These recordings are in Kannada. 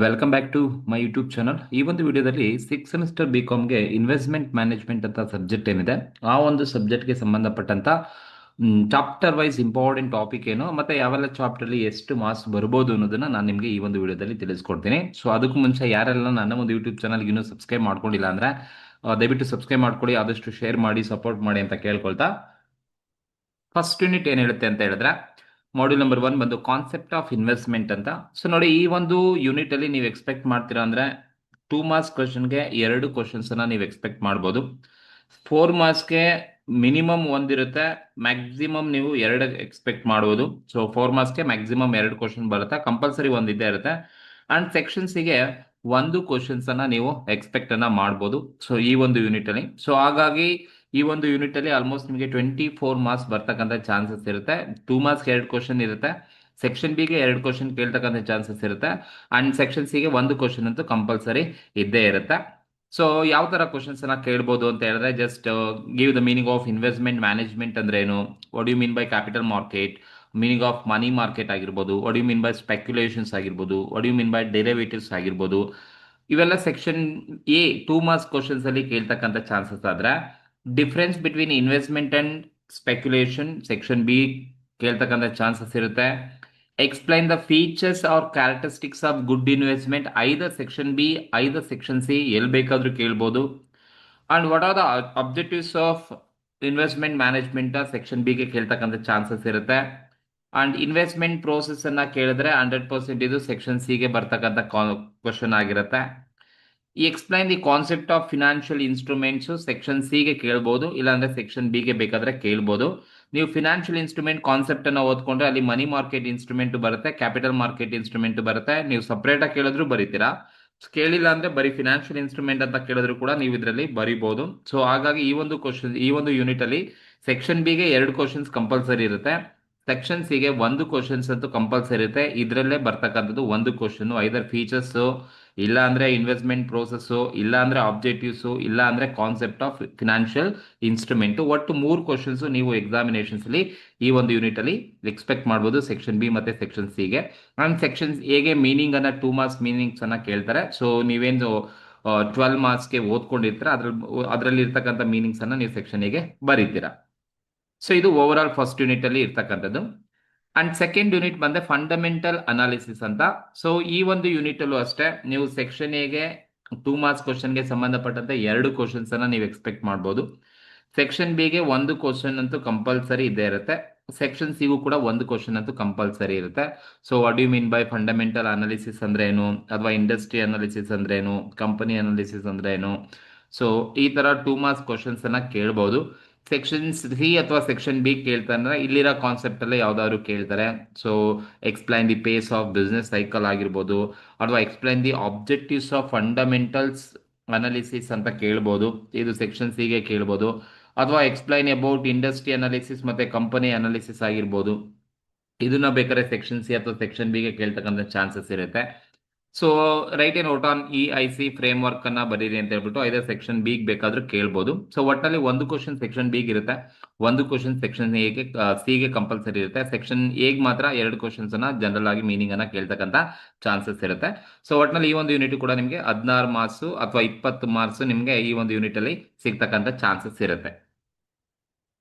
Welcome back to my YouTube channel. ಈ ಒಂದು ವಿಡಿಯೋದಲ್ಲಿ ಸಿಕ್ಸ್ ಸೆಮಿಸ್ಟರ್ ಬಿ ಕಾಮ್ಗೆ ಇನ್ವೆಸ್ಟ್ಮೆಂಟ್ ಮ್ಯಾನೇಜ್ಮೆಂಟ್ ಅಂತ ಸಬ್ಜೆಕ್ಟ್ ಏನಿದೆ, ಆ ಒಂದು ಸಬ್ಜೆಕ್ಟ್ಗೆ ಸಂಬಂಧಪಟ್ಟಂತ ಚಾಪ್ಟರ್ ವೈಸ್ ಇಂಪಾರ್ಟೆಂಟ್ ಟಾಪಿಕ್ ಏನು ಮತ್ತೆ ಯಾವೆಲ್ಲ ಚಾಪ್ಟರ್ಲಿ ಎಷ್ಟು ಮಾರ್ಕ್ಸ್ ಬರ್ಬೋದು ಅನ್ನೋದನ್ನ ನಾನು ನಿಮಗೆ ಈ ಒಂದು ವಿಡಿಯೋದಲ್ಲಿ ತಿಳಿಸ್ಕೊಡ್ತೀನಿ. ಸೊ ಅದಕ್ಕೂ ಮುಂಚೆ ಯಾರೆಲ್ಲ ನನ್ನ ಒಂದು ಯೂಟ್ಯೂಬ್ ಚಾನಲ್ಗೆ ಇನ್ನೂ ಸಬ್ಸ್ಕ್ರೈಬ್ ಮಾಡ್ಕೊಂಡಿಲ್ಲ ಅಂದ್ರೆ ದಯವಿಟ್ಟು ಸಬ್ಸ್ಕ್ರೈಬ್ ಮಾಡ್ಕೊಳ್ಳಿ, ಆದಷ್ಟು ಶೇರ್ ಮಾಡಿ, ಸಪೋರ್ಟ್ ಮಾಡಿ ಅಂತ ಕೇಳ್ಕೊಳ್ತಾ ಫಸ್ಟ್ ಯೂನಿಟ್ ಏನ್ ಹೇಳುತ್ತೆ ಅಂತ ಹೇಳಿದ್ರೆ, ಮಾಡ್ಯೂಲ್ ನಂಬರ್ 1 ಬಂದು ಕಾನ್ಸೆಪ್ಟ್ ಆಫ್ ಇನ್ವೆಸ್ಟ್ಮೆಂಟ್ ಅಂತ. ಸೊ ನೋಡಿ, ಈ ಒಂದು ಯೂನಿಟ್ ಅಲ್ಲಿ ನೀವು ಎಕ್ಸ್ಪೆಕ್ಟ್ ಮಾಡ್ತೀರಾ ಅಂದ್ರೆ 2 ಮಾರ್ಕ್ಸ್ ಕ್ವಶನ್ಗೆ 2 ಕ್ವಶನ್ಸ್ ಅನ್ನ ನೀವು ಎಕ್ಸ್ಪೆಕ್ಟ್ ಮಾಡ್ಬೋದು. 4 ಮಾರ್ಕ್ಸ್ಗೆ ಮಿನಿಮಮ್ ಒಂದಿರುತ್ತೆ, ಮ್ಯಾಕ್ಸಿಮಮ್ ನೀವು 2 ಎಕ್ಸ್ಪೆಕ್ಟ್ ಮಾಡ್ಬೋದು. ಸೊ 4 ಮಾರ್ಕ್ಸ್ಗೆ ಮ್ಯಾಕ್ಸಿಮಮ್ 2 ಕ್ವಶನ್ ಬರುತ್ತೆ, ಕಂಪಲ್ಸರಿ ಒಂದಿದ್ದೇ ಇರುತ್ತೆ. ಅಂಡ್ ಸೆಕ್ಷನ್ಸ್ಗೆ ಒಂದು ಕ್ವಶನ್ಸ್ ಅನ್ನ ನೀವು ಎಕ್ಸ್ಪೆಕ್ಟ್ ಅನ್ನ ಮಾಡ್ಬೋದು. ಸೊ ಈ ಒಂದು ಯೂನಿಟ್ ಅಲ್ಲಿ, ಸೊ ಹಾಗಾಗಿ ಈ ಒಂದು ಯೂನಿಟ್ ಅಲ್ಲಿ ಆಲ್ಮೋಸ್ಟ್ ನಿಮಗೆ 24 ಮಾರ್ಕ್ಸ್ ಬರ್ತಕ್ಕಂಥ ಚಾನ್ಸಸ್ ಇರುತ್ತೆ. 2 ಮಾರ್ಕ್ಸ್ 2 ಕ್ವಶನ್ ಇರುತ್ತೆ, ಸೆಕ್ಷನ್ ಬಿಗೆ 2 ಕ್ವಶನ್ ಕೇಳ್ತಕ್ಕಂಥ ಚಾನ್ಸಸ್ ಇರುತ್ತೆ, ಅಂಡ್ ಸೆಕ್ಷನ್ ಸಿಗೆ ಒಂದು ಕ್ವಶನ್ ಅಂತೂ ಕಂಪಲ್ಸರಿ ಇದ್ದೇ ಇರುತ್ತೆ. ಸೊ ಯಾವ ತರ ಕ್ವಶನ್ಸ್ ಅನ್ನ ಕೇಳ್ಬೋದು ಅಂತ ಹೇಳಿದ್ರೆ, just give the meaning of investment management ಅಂದ್ರೆ ಏನು, what you mean by capital market, meaning of money market ಆಗಿರ್ಬೋದು, what you mean by speculations ಆಗಿರ್ಬೋದು, what you mean by derivatives ಆಗಿರ್ಬೋದು. ಇವೆಲ್ಲ ಸೆಕ್ಷನ್ ಎ 2 ಮಾರ್ಕ್ಸ್ ಕ್ವಶನ್ಸ್ ಅಲ್ಲಿ ಕೇಳ್ತಕ್ಕಂಥ ಚಾನ್ಸಸ್ ಆದ್ರೆ, difference between investment and speculation section B ಕೇಳ್ತಕ್ಕಂಥ ಚಾನ್ಸಸ್ ಇರುತ್ತೆ. Explain the features or characteristics of good investment either section B either section C, ಎಲ್ಲಿ ಬೇಕಾದ್ರೂ ಕೇಳ್ಬೋದು. And what are the objectives of investment management section ಬಿಗೆ ಕೇಳ್ತಕ್ಕಂಥ ಚಾನ್ಸಸ್ ಇರುತ್ತೆ. ಅಂಡ್ ಇನ್ವೆಸ್ಟ್ಮೆಂಟ್ ಪ್ರೋಸೆಸ್ ಅನ್ನ ಕೇಳಿದ್ರೆ 100% ಇದು ಸೆಕ್ಷನ್ ಸಿಗೆ ಬರ್ತಕ್ಕಂಥ ಕ್ವಶನ್ ಆಗಿರುತ್ತೆ. ಈ explain the concept of financial instruments section ಸಿಗೆ ಕೇಳ್ಬೋದು, ಇಲ್ಲಾಂದ್ರೆ ಸೆಕ್ಷನ್ ಬಿಗೆ ಬೇಕಾದ್ರೆ ಕೇಳ್ಬೋದು. ನೀವು ಫಿನಾನ್ಷಿಯಲ್ ಇನ್ಸ್ಟ್ರೂಮೆಂಟ್ ಕಾನ್ಸೆಪ್ಟ್ ಅನ್ನ ಓದ್ಕೊಂಡ್ರೆ ಅಲ್ಲಿ ಮನಿ ಮಾರ್ಕೆಟ್ ಇನ್ಸ್ಟ್ರೂಮೆಂಟ್ ಬರುತ್ತೆ, ಕ್ಯಾಪಿಟಲ್ ಮಾರ್ಕೆಟ್ ಇನ್ಸ್ಟ್ರೂಮೆಂಟ್ ಬರುತ್ತೆ. ನೀವು ಸಪರೇಟ್ ಆಗಿ ಕೇಳಿದ್ರು ಬರೀತೀರಾ, ಕೇಳಿಲ್ಲ ಅಂದ್ರೆ ಬರೀ ಫಿನಾನ್ಷಿಯಲ್ ಇನ್ಸ್ಟ್ರೂಮೆಂಟ್ ಅಂತ ಕೇಳಿದ್ರು ಕೂಡ ನೀವು ಇದರಲ್ಲಿ ಬರೀಬಹುದು. ಸೊ ಹಾಗಾಗಿ ಈ ಒಂದು ಕ್ವಶನ್, ಈ ಒಂದು ಯೂನಿಟ್ ಅಲ್ಲಿ ಸೆಕ್ಷನ್ ಬಿಗೆ 2 ಕ್ವಶನ್ಸ್ ಕಂಪಲ್ಸರಿ ಇರುತ್ತೆ, ಸೆಕ್ಷನ್ ಸಿಗೆ ಒಂದು ಕ್ವಶನ್ಸ್ ಅಂತೂ ಕಂಪಲ್ಸರಿ ಇರುತ್ತೆ. ಇದರಲ್ಲೇ ಬರ್ತಕ್ಕಂಥದ್ದು ಒಂದು ಕ್ವಶನ್, ಐದರ್ ಫೀಚರ್ಸ್, ಇಲ್ಲ ಅಂದ್ರೆ ಇನ್ವೆಸ್ಟ್ಮೆಂಟ್ ಪ್ರೋಸೆಸ್, ಇಲ್ಲ ಅಂದ್ರೆ ಆಬ್ಜೆಕ್ಟಿವ್ಸ್, ಇಲ್ಲ ಅಂದ್ರೆ ಕಾನ್ಸೆಪ್ಟ್ ಆಫ್ ಫಿನಾನ್ಷಿಯಲ್ ಇನ್ಸ್ಟ್ರೂಮೆಂಟ್. ಒಟ್ಟು 3 ಕ್ವಶನ್ಸ್ ನೀವು ಎಕ್ಸಾಮಿನೇಷನ್ಸ್ ಅಲ್ಲಿ ಈ ಒಂದು ಯೂನಿಟ್ ಅಲ್ಲಿ ಎಕ್ಸ್ಪೆಕ್ಟ್ ಮಾಡಬಹುದು, ಸೆಕ್ಷನ್ ಬಿ ಮತ್ತೆ ಸೆಕ್ಷನ್ ಸಿಗೆ. ಅಂಡ್ ಸೆಕ್ಷನ್ ಎಗೆ ಮೀನಿಂಗ್ ಅನ್ನ 2 ಮಾರ್ಕ್ಸ್ ಮೀನಿಂಗ್ಸ್ ಅನ್ನ ಕೇಳ್ತಾರೆ. ಸೊ ನೀವೇನು 12 ಮಾರ್ಕ್ಸ್ಗೆ ಓದ್ಕೊಂಡಿರ್ತೀರ ಅದರಲ್ಲಿ ಇರ್ತಕ್ಕಂಥ ಮೀನಿಂಗ್ಸ್ ಅನ್ನ ನೀವು ಸೆಕ್ಷನ್ ಎಗೆ ಬರೀತೀರಾ. ಸೊ ಇದು ಓವರ್ ಆಲ್ ಫಸ್ಟ್ ಯೂನಿಟ್ ಅಲ್ಲಿ ಇರ್ತಕ್ಕಂಥದ್ದು. ಅಂಡ್ ಸೆಕೆಂಡ್ ಯೂನಿಟ್ ಬಂದೆ ಫಂಡಮೆಂಟಲ್ ಅನಾಲಿಸಿಸ್ ಅಂತ. ಸೊ ಈ ಒಂದು ಯೂನಿಟ್ ಅಲ್ಲೂ ಅಷ್ಟೇ ನೀವು ಸೆಕ್ಷನ್ ಎಗೆ 2 ಮಾರ್ಕ್ಸ್ ಕ್ವಶನ್ಗೆ ಸಂಬಂಧಪಟ್ಟಂತೆ 2 ಕ್ವಶನ್ಸ್ ಅನ್ನ ನೀವು ಎಕ್ಸ್ಪೆಕ್ಟ್ ಮಾಡ್ಬೋದು. ಸೆಕ್ಷನ್ ಬಿಗೆ ಒಂದು ಕ್ವಶನ್ ಅಂತೂ ಕಂಪಲ್ಸರಿ ಇದ್ದೇ ಇರುತ್ತೆ, ಸೆಕ್ಷನ್ ಸಿಗೂ ಕೂಡ ಒಂದು ಕ್ವಶನ್ ಅಂತೂ ಕಂಪಲ್ಸರಿ ಇರುತ್ತೆ. So what you mean by fundamental analysis ಅಂದ್ರೆ ಏನು, ಅಥವಾ ಇಂಡಸ್ಟ್ರಿ ಅನಾಲಿಸಿಸ್ ಅಂದ್ರೆ ಏನು, ಕಂಪನಿ ಅನಾಲಿಸಿಸ್ ಅಂದ್ರೆ ಏನು. ಸೊ ಈ ತರ 2 ಮಾರ್ಕ್ಸ್ ಕ್ವಶನ್ಸ್ ಅನ್ನ ಕೇಳಬಹುದು. ಸೆಕ್ಷನ್ ಸಿ ಅಥವಾ ಸೆಕ್ಷನ್ ಬಿ ಕೇಳ್ತಾರೆ, ಇಲ್ಲಿರೋ ಕಾನ್ಸೆಪ್ಟ್ ಅಲ್ಲೇ ಯಾವ್ದಾದ್ರು ಕೇಳ್ತಾರೆ. So explain the phase of business cycle ಆಗಿರ್ಬೋದು, ಅಥವಾ explain the objectives of fundamentals analysis ಅಂತ ಕೇಳ್ಬೋದು, ಇದು ಸೆಕ್ಷನ್ ಸಿಗೆ ಕೇಳ್ಬೋದು. ಅಥವಾ ಎಕ್ಸ್ಪ್ಲೈನ್ ಅಬೌಟ್ ಇಂಡಸ್ಟ್ರಿ ಅನಾಲಿಸಿಸ್ ಮತ್ತೆ ಕಂಪನಿ ಅನಾಲಿಸಿಸ್ ಆಗಿರ್ಬೋದು, ಇದನ್ನ ಬೇಕಾದ್ರೆ ಸೆಕ್ಷನ್ ಸಿ ಅಥವಾ ಸೆಕ್ಷನ್ ಬಿಗೆ ಕೇಳ್ತಕ್ಕಂಥ ಚಾನ್ಸಸ್ ಇರುತ್ತೆ. So write a note on EIC framework ಅನ್ನ ಬರೀರಿ ಅಂತ ಹೇಳ್ಬಿಟ್ಟು ಐದರ್ ಸೆಕ್ಷನ್ ಬಿ ಬೇಕಾದ್ರೂ ಕೇಳ್ಬೋದು. ಸೊ ಒಟ್ಟಲ್ಲಿ ಒಂದು ಕ್ವಶನ್ ಸೆಕ್ಷನ್ ಬಿ ಇರುತ್ತೆ, ಒಂದು ಕ್ವಶನ್ ಸೆಕ್ಷನ್ ಎಗೆ ಸಿಗೆ ಕಂಪಲ್ಸರಿ ಇರುತ್ತೆ. ಸೆಕ್ಷನ್ ಎಗ್ ಮಾತ್ರ 2 ಕ್ವಶನ್ಸ್ ಅನ್ನ ಜನರಲ್ ಆಗಿ ಮೀನಿಂಗ್ ಅನ್ನ ಕೇಳ್ತಕ್ಕಂಥ ಚಾನ್ಸಸ್ ಇರುತ್ತೆ. ಸೊ ಒಟ್ಟಿನಲ್ಲಿ ಈ ಒಂದು ಯೂನಿಟ್ ಕೂಡ ನಿಮಗೆ 16 ಮಾರ್ಕ್ಸ್ ಅಥವಾ 20 ಮಾರ್ಕ್ಸ್ ನಿಮಗೆ ಈ ಒಂದು ಯೂನಿಟ್ ಅಲ್ಲಿ ಸಿಗ್ತಕ್ಕಂಥ ಚಾನ್ಸಸ್ ಇರುತ್ತೆ.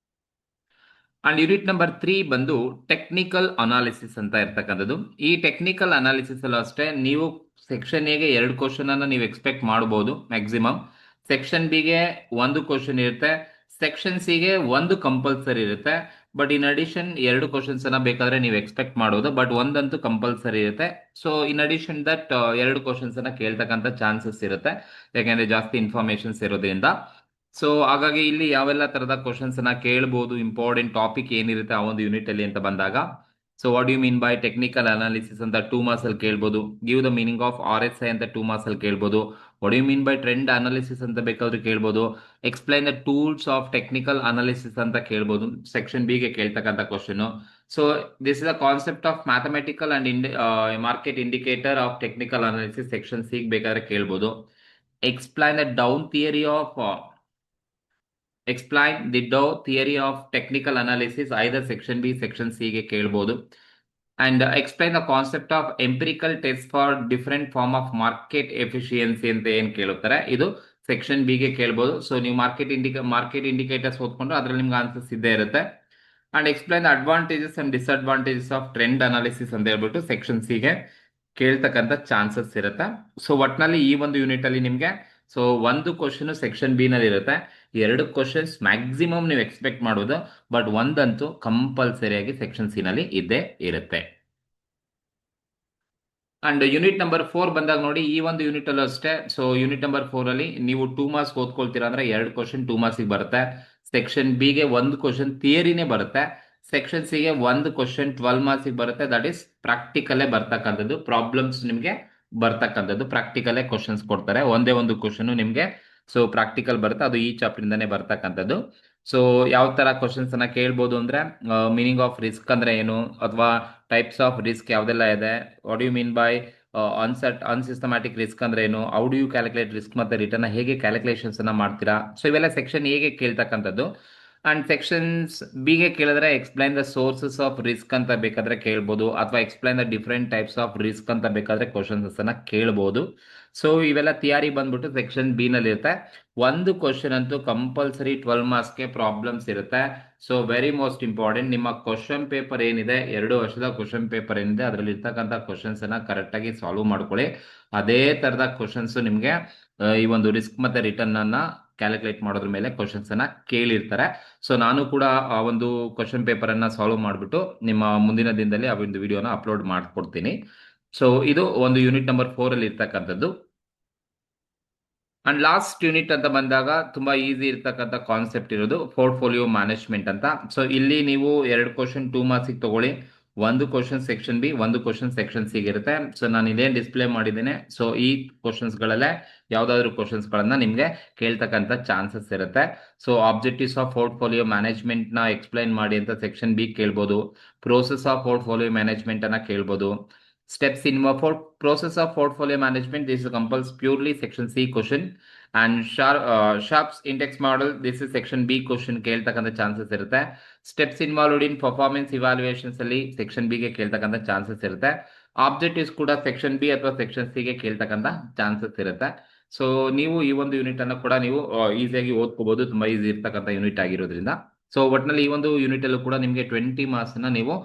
ಅಂಡ್ ಯೂನಿಟ್ ನಂಬರ್ 3 ಬಂದು ಟೆಕ್ನಿಕಲ್ ಅನಾಲಿಸಿಸ್ ಅಂತ ಇರ್ತಕ್ಕಂಥದ್ದು. ಈ ಟೆಕ್ನಿಕಲ್ ಅನಾಲಿಸಿಸ್ ಅಲ್ಲೂ ಅಷ್ಟೇ ನೀವು ಸೆಕ್ಷನ್ ಎಗೆ 2 ಕ್ವಶನ್ ಅನ್ನ ನೀವು ಎಕ್ಸ್ಪೆಕ್ಟ್ ಮಾಡಬಹುದು ಮ್ಯಾಕ್ಸಿಮಮ್, ಸೆಕ್ಷನ್ ಬಿಗೆ ಒಂದು ಕ್ವಶನ್ ಇರುತ್ತೆ, ಸೆಕ್ಷನ್ ಸಿಗೆ ಒಂದು ಕಂಪಲ್ಸರಿ ಇರುತ್ತೆ. ಬಟ್ ಇನ್ ಅಡಿಷನ್ 2 ಕ್ವಶನ್ಸ್ ಅನ್ನ ಬೇಕಾದ್ರೆ ನೀವು ಎಕ್ಸ್ಪೆಕ್ಟ್ ಮಾಡೋದು, ಬಟ್ ಒಂದಂತೂ ಕಂಪಲ್ಸರಿ ಇರುತ್ತೆ. So in addition that 2 questions ಅನ್ನ ಕೇಳ್ತಕ್ಕಂಥ ಚಾನ್ಸಸ್ ಇರುತ್ತೆ, ಯಾಕೆಂದ್ರೆ ಜಾಸ್ತಿ ಇನ್ಫಾರ್ಮೇಶನ್ಸ್ ಇರೋದ್ರಿಂದ. ಸೊ ಹಾಗಾಗಿ ಇಲ್ಲಿ ಯಾವೆಲ್ಲ ತರದ ಕ್ವಶನ್ಸ್ ಅನ್ನ ಕೇಳಬಹುದು, ಇಂಪಾರ್ಟೆಂಟ್ ಟಾಪಿಕ್ ಏನಿರುತ್ತೆ ಆ ಒಂದು ಯೂನಿಟ್ ಅಲ್ಲಿ ಅಂತ ಬಂದಾಗ. So what you mean by technical analysis ಅಂತ 2 ಮಾರ್ಕ್ಸ್ ಅಲ್ಲಿ ಕೇಳ್ಬೋದು. Give the meaning of RSI ಅಂತ 2 ಮಾರ್ಕ್ಸ್ ಅಲ್ಲಿ ಕೇಳ್ಬೋದು. What you mean by trend analysis ಅಂತ ಬೇಕಾದ್ರೂ ಕೇಳ್ಬೋದು. Explain the tools of technical analysis ಅಂತ ಕೇಳ್ಬೋದು, ಸೆಕ್ಷನ್ ಬಿ ಗೆ ಕೇಳ್ತಕ್ಕಂಥ question. So this is the concept of mathematical and market indicator of technical analysis, section C ಬೇಕಾದ್ರೆ ಕೇಳ್ಬೋದು. Explain the Dow theory of explain the Dow theory of technical analysis either section B section C ಗೆ ಕೇಳ್ಬೋದು. And explain the concept of empirical test for different form of market efficiency ಅಂತ ಏನ್ ಕೇಳುತ್ತಾರೆ, ಇದು ಸೆಕ್ಷನ್ ಬಿ ಗೆ ಕೇಳ್ಬೋದು. ಸೊ ನೀವು ಮಾರ್ಕೆಟ್ ಇಂಡಿಕೇಟರ್ಸ್ ಓದ್ಕೊಂಡು ಅದ್ರಲ್ಲಿ ನಿಮ್ಗೆ ಆನ್ಸರ್ಸ್ ಇದ್ದೇ ಇರುತ್ತೆ. And explain the advantages and disadvantages of trend analysis ಅಂತ ಹೇಳ್ಬಿಟ್ಟು ಸೆಕ್ಷನ್ ಸಿ ಗೆ ಕೇಳ್ತಕ್ಕಂಥ ಚಾನ್ಸಸ್ ಇರುತ್ತೆ. ಸೊ ಒಟ್ನಲ್ಲಿ ಈ ಒಂದು ಯೂನಿಟ್ ಅಲ್ಲಿ ನಿಮ್ಗೆ ಸೊ ಒಂದು ಕ್ವಶನ್ ಸೆಕ್ಷನ್ ಬಿ ನಲ್ಲಿ ಇರುತ್ತೆ, 2 ಕ್ವಶನ್ಸ್ ಮ್ಯಾಕ್ಸಿಮಮ್ ನೀವು ಎಕ್ಸ್ಪೆಕ್ಟ್ ಮಾಡೋದು, ಬಟ್ ಒಂದಂತೂ ಕಂಪಲ್ಸರಿಯಾಗಿ ಸೆಕ್ಷನ್ ಸಿ ನಲ್ಲಿ ಇದ್ದೇ ಇರುತ್ತೆ. ಅಂಡ್ ಯೂನಿಟ್ ನಂಬರ್ 4 ಬಂದಾಗ ನೋಡಿ, ಈ ಒಂದು ಯೂನಿಟ್ ಅಲ್ಲೂ ಅಷ್ಟೇ. ಸೊ ಯೂನಿಟ್ ನಂಬರ್ 4 ಅಲ್ಲಿ ನೀವು 2 ಮಾರ್ಕ್ಸ್ ಓದ್ಕೊಳ್ತೀರಾ ಅಂದ್ರೆ 2 ಕ್ವಶನ್ 2 ಮಾರ್ಕ್ಸ್ ಬರುತ್ತೆ. ಸೆಕ್ಷನ್ ಬಿ ಗೆ 1 ಕ್ವಶನ್ ಥಿಯರಿನೇ ಬರುತ್ತೆ. ಸೆಕ್ಷನ್ ಸಿ ಗೆ 1 ಕ್ವಶನ್ 12 ಮಾರ್ಕ್ಸ್ ಬರುತ್ತೆ. ದಟ್ ಈಸ್ ಪ್ರಾಕ್ಟಿಕಲ್ಲೇ ಬರ್ತಕ್ಕಂಥದ್ದು, ಪ್ರಾಬ್ಲಮ್ಸ್ ನಿಮಗೆ ಬರ್ತಕ್ಕಂಥದ್ದು, ಪ್ರಾಕ್ಟಿಕಲ್ಲೇ ಕ್ವಶನ್ಸ್ ಕೊಡ್ತಾರೆ. ಒಂದೇ ಒಂದು ಕ್ವಶನ್ ನಿಮಗೆ ಸೊ ಪ್ರಾಕ್ಟಿಕಲ್ ಬರುತ್ತೆ, ಅದು ಈ ಚಾಪ್ಟರ್ ಇಂದಾನೆ ಬರ್ತಕ್ಕಂಥದ್ದು. ಸೊ ಯಾವ ತರ ಕ್ವಶನ್ಸ್ ಅನ್ನ ಕೇಳ್ಬೋದು ಅಂದ್ರೆ, ಮೀನಿಂಗ್ ಆಫ್ ರಿಸ್ಕ್ ಅಂದ್ರೆ ಏನು, ಅಥವಾ ಟೈಪ್ಸ್ ಆಫ್ ರಿಸ್ಕ್ ಯಾವ್ದೆಲ್ಲ ಇದೆ, what you mean by unsystematic risk ಅಂದ್ರೆ ಏನು, how do you calculate risk ಮತ್ತೆ ರಿಟರ್ನ್ ಹೇಗೆ ಕ್ಯಾಲ್ಕುಲೇಷನ್ಸ್ ಅನ್ನ ಮಾಡ್ತೀರಾ. ಸೊ ಇವೆಲ್ಲ ಸೆಕ್ಷನ್ ಎಗೆ ಕೇಳ್ತಕ್ಕಂಥದ್ದು. ಅಂಡ್ ಸೆಕ್ಷನ್ಸ್ ಬಿ ಗೆ ಕೇಳಿದ್ರೆ explain the sources of risk ಅಂತ ಬೇಕಾದ್ರೆ ಕೇಳ್ಬೋದು, ಅಥವಾ explain the different types of risk ಅಂತ ಬೇಕಾದ್ರೆ ಕ್ವಶನ್ಸ್ ಅನ್ನ ಕೇಳ್ಬೋದು. ಸೊ ಇವೆಲ್ಲ ಥಿಯರಿ ಬಂದ್ಬಿಟ್ಟು ಸೆಕ್ಷನ್ ಬಿ ನಲ್ಲಿ ಇರುತ್ತೆ. ಒಂದು ಕ್ವಶನ್ ಅಂತೂ ಕಂಪಲ್ಸರಿ 12 ಮಾರ್ಕ್ಸ್ಗೆ ಪ್ರಾಬ್ಲಮ್ಸ್ ಇರುತ್ತೆ. ಸೊ ವೆರಿ ಮೋಸ್ಟ್ ಇಂಪಾರ್ಟೆಂಟ್, ನಿಮ್ಮ ಕ್ವಶನ್ ಪೇಪರ್ ಏನಿದೆ, 2 ವರ್ಷದ ಕ್ವಶನ್ ಪೇಪರ್ ಏನಿದೆ ಅದರಲ್ಲಿ ಇರ್ತಕ್ಕಂಥ ಕ್ವಶನ್ಸ್ ಅನ್ನ ಕರೆಕ್ಟ್ ಆಗಿ ಸಾಲ್ವ್ ಮಾಡ್ಕೊಳ್ಳಿ. ಅದೇ ತರದ ಕ್ವಶನ್ಸ್ ನಿಮ್ಗೆ ಈ ಒಂದು ರಿಸ್ಕ್ ಮತ್ತೆ ರಿಟರ್ನ್ ಅನ್ನ ಕ್ಯಾಲ್ಕುಲೇಟ್ ಮಾಡೋದ್ರ ಮೇಲೆ ಕ್ವಶನ್ಸ್ ಅನ್ನ ಕೇಳಿರ್ತಾರೆ. ಸೊ ನಾನು ಕೂಡ ಆ ಒಂದು ಕ್ವಶನ್ ಪೇಪರ್ ಅನ್ನ ಸಾಲ್ವ್ ಮಾಡಿಬಿಟ್ಟು ನಿಮ್ಮ ಮುಂದಿನ ದಿನದಲ್ಲಿ ಆ ಒಂದು ವಿಡಿಯೋನ ಅಪ್ಲೋಡ್ ಮಾಡ್ಕೊಡ್ತೀನಿ. ಸೊ ಇದು ಒಂದು ಯೂನಿಟ್ ನಂಬರ್ 4 ಅಲ್ಲಿ ಇರ್ತಕ್ಕಂಥದ್ದು. ಅಂಡ್ ಲಾಸ್ಟ್ ಯೂನಿಟ್ ಅಂತ ಬಂದಾಗ ತುಂಬಾ ಈಸಿ ಇರ್ತಕ್ಕಂಥ ಕಾನ್ಸೆಪ್ಟ್ ಇರೋದು ಪೋರ್ಟ್ಫೋಲಿಯೋ ಮ್ಯಾನೇಜ್ಮೆಂಟ್ ಅಂತ. ಸೊ ಇಲ್ಲಿ ನೀವು 2 ಕ್ವಶನ್ 2 ಮಾರ್ಕ್ಸ್ ತಗೊಳ್ಳಿ, 1 question section B, 1 question section C ಇರುತ್ತೆ. ಸೊ ನಾನು ಇದೇನು ಡಿಸ್ಪ್ಲೇ ಮಾಡಿದ್ದೇನೆ, ಸೊ ಈ ಕ್ವಶನ್ಸ್ ಗಳಲ್ಲೇ ಯಾವ್ದಾದ್ರು ಕ್ವಶನ್ಸ್ ಗಳನ್ನ ನಿಮ್ಗೆ ಕೇಳ್ತಕ್ಕಂಥ ಚಾನ್ಸಸ್ ಇರುತ್ತೆ. So objectives of portfolio management ನ ಎಕ್ಸ್ಪ್ಲೈನ್ ಮಾಡಿ ಅಂತ ಸೆಕ್ಷನ್ ಬಿ ಕೇಳ್ಬೋದು. ಪ್ರೋಸೆಸ್ ಆಫ್ ಪೋರ್ಟ್ಫೋಲಿಯೋ ಮ್ಯಾನೇಜ್ಮೆಂಟ್ ಅನ್ನ ಕೇಳ್ಬೋದು. Steps in process of portfolio management, this is compulsory purely section C question. And Sharpe's index model, this is section B question ಕೇಳ್ತಕ್ಕಂಥ ಚಾನ್ಸಸ್ ಇರುತ್ತೆ. Steps involved in performance evaluations ಅಲ್ಲಿ ಸೆಕ್ಷನ್ ಬಿ ಗೆ ಕೇಳ್ತಕ್ಕಂಥ ಚಾನ್ಸಸ್ ಇರುತ್ತೆ. ಆಬ್ಜೆಕ್ಟಿವ್ಸ್ ಕೂಡ ಸೆಕ್ಷನ್ ಬಿ ಅಥವಾ ಸೆಕ್ಷನ್ ಸಿ ಗೆ ಕೇಳ್ತಕ್ಕಂಥ ಚಾನ್ಸಸ್ ಇರುತ್ತೆ. ಸೊ ನೀವು ಈ ಒಂದು ಯೂನಿಟ್ ಅನ್ನು ಕೂಡ ನೀವು ಈಸಿಯಾಗಿ ಓದ್ಕೋಬಹುದು, ತುಂಬಾ ಈಸಿ ಇರ್ತಕ್ಕಂಥ ಯೂನಿಟ್ ಆಗಿರೋದ್ರಿಂದ. ಸೊ ಒಟ್ಟಿನಲ್ಲಿ ಈ ಒಂದು ಯೂನಿಟ್ ಅಲ್ಲೂ ಕೂಡ ನಿಮಗೆ 20 ಮಾರ್ಕ್ಸ್ ಅನ್ನ ನೀವು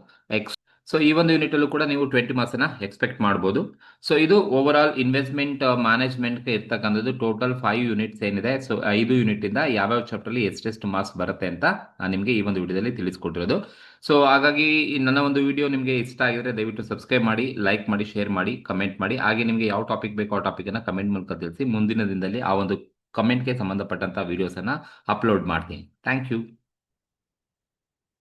ಸೊ ಈ ಒಂದು ಯೂನಿಟ್ ಅಲ್ಲೂ ಕೂಡ ನೀವು 20 ಮಾರ್ಕ್ಸ್ ಅನ್ನ ಎಕ್ಸ್ಪೆಕ್ಟ್ ಮಾಡಬಹುದು. ಸೊ ಇದು ಓವರ್ ಆಲ್ ಇನ್ವೆಸ್ಟ್ಮೆಂಟ್ ಮ್ಯಾನೇಜ್ಮೆಂಟ್ ಇರ್ತಕ್ಕಂಥದ್ದು ಟೋಟಲ್ 5 ಯೂನಿಟ್ಸ್ ಏನಿದೆ. ಸೊ 5 ಯೂನಿಟ್ ಇಂದ ಯಾವ್ಯಾವ ಚಾಪ್ಟರ್ ಅಲ್ಲಿ ಎಷ್ಟೆಷ್ಟು ಮಾರ್ಕ್ಸ್ ಬರುತ್ತೆ ಅಂತ ನಾನು ನಿಮಗೆ ಈ ಒಂದು ವಿಡಿಯೋದಲ್ಲಿ ತಿಳಿಸ್ಕೊಟ್ಟಿರೋದು. ಸೊ ಹಾಗಾಗಿ ನನ್ನ ಒಂದು ವಿಡಿಯೋ ನಿಮಗೆ ಇಷ್ಟ ಆಗಿದ್ರೆ ದಯವಿಟ್ಟು ಸಬ್ಸ್ಕ್ರೈಬ್ ಮಾಡಿ, ಲೈಕ್ ಮಾಡಿ, ಶೇರ್ ಮಾಡಿ, ಕಮೆಂಟ್ ಮಾಡಿ. ಹಾಗೆ ನಿಮಗೆ ಯಾವ ಟಾಪಿಕ್ ಬೇಕೋ ಆ ಟಾಪಿಕ್ ಅನ್ನ ಕಮೆಂಟ್ ಮೂಲಕ ತಿಳಿಸಿ. ಮುಂದಿನ ದಿನದಲ್ಲಿ ಆ ಒಂದು ಕಮೆಂಟ್ಗೆ ಸಂಬಂಧಪಟ್ಟಂತ ವಿಡಿಯೋಸ್ ಅನ್ನ ಅಪ್ಲೋಡ್ ಮಾಡ್ತೀನಿ. Thank you.